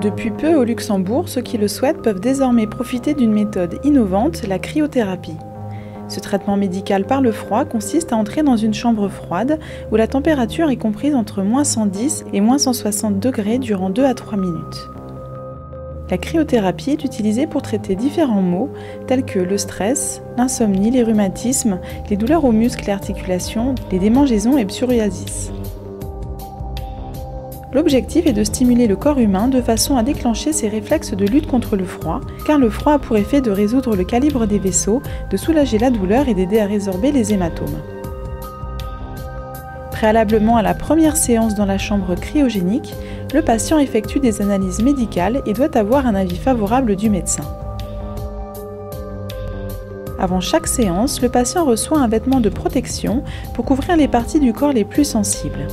Depuis peu au Luxembourg, ceux qui le souhaitent peuvent désormais profiter d'une méthode innovante, la cryothérapie. Ce traitement médical par le froid consiste à entrer dans une chambre froide où la température est comprise entre -110 et -160 degrés durant 2 à 3 minutes. La cryothérapie est utilisée pour traiter différents maux tels que le stress, l'insomnie, les rhumatismes, les douleurs aux muscles et articulations, les démangeaisons et psoriasis. L'objectif est de stimuler le corps humain de façon à déclencher ses réflexes de lutte contre le froid, car le froid a pour effet de résoudre le calibre des vaisseaux, de soulager la douleur et d'aider à résorber les hématomes. Préalablement à la première séance dans la chambre cryogénique, le patient effectue des analyses médicales et doit avoir un avis favorable du médecin. Avant chaque séance, le patient reçoit un vêtement de protection pour couvrir les parties du corps les plus sensibles.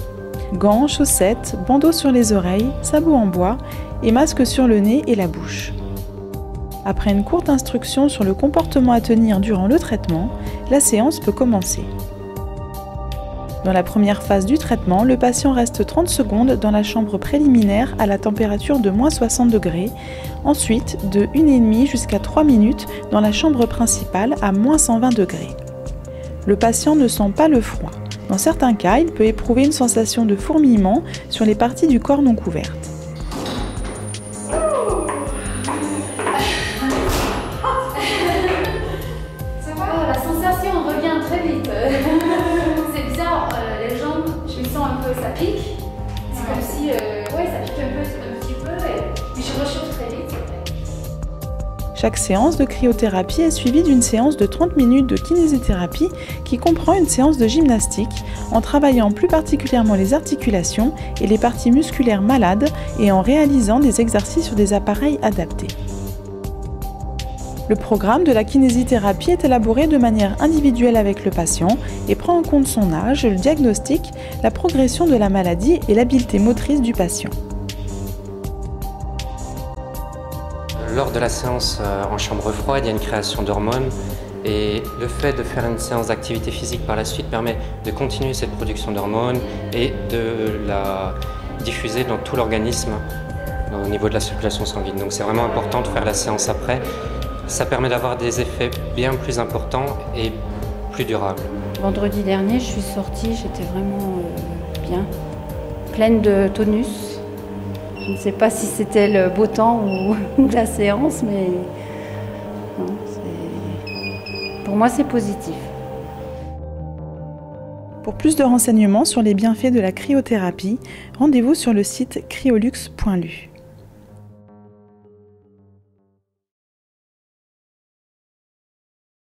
Gants, chaussettes, bandeaux sur les oreilles, sabots en bois et masques sur le nez et la bouche. Après une courte instruction sur le comportement à tenir durant le traitement, la séance peut commencer. Dans la première phase du traitement, le patient reste 30 secondes dans la chambre préliminaire à la température de -60 degrés, ensuite de 1,5 jusqu'à 3 minutes dans la chambre principale à -120 degrés. Le patient ne sent pas le froid. Dans certains cas, il peut éprouver une sensation de fourmillement sur les parties du corps non couvertes. Ça va, la sensation revient très vite. C'est bizarre, les jambes, je me sens un peu, ça pique. C'est comme si, ça pique un petit peu, mais je rechauffe très vite. Chaque séance de cryothérapie est suivie d'une séance de 30 minutes de kinésithérapie qui comprend une séance de gymnastique en travaillant plus particulièrement les articulations et les parties musculaires malades et en réalisant des exercices sur des appareils adaptés. Le programme de la kinésithérapie est élaboré de manière individuelle avec le patient et prend en compte son âge, le diagnostic, la progression de la maladie et l'habileté motrice du patient. Lors de la séance en chambre froide, il y a une création d'hormones et le fait de faire une séance d'activité physique par la suite permet de continuer cette production d'hormones et de la diffuser dans tout l'organisme au niveau de la circulation sanguine. Donc c'est vraiment important de faire la séance après. Ça permet d'avoir des effets bien plus importants et plus durables. Vendredi dernier, je suis sortie, j'étais vraiment bien, pleine de tonus. Je ne sais pas si c'était le beau temps ou la séance, mais non, pour moi c'est positif. Pour plus de renseignements sur les bienfaits de la cryothérapie, rendez-vous sur le site cryolux.lu.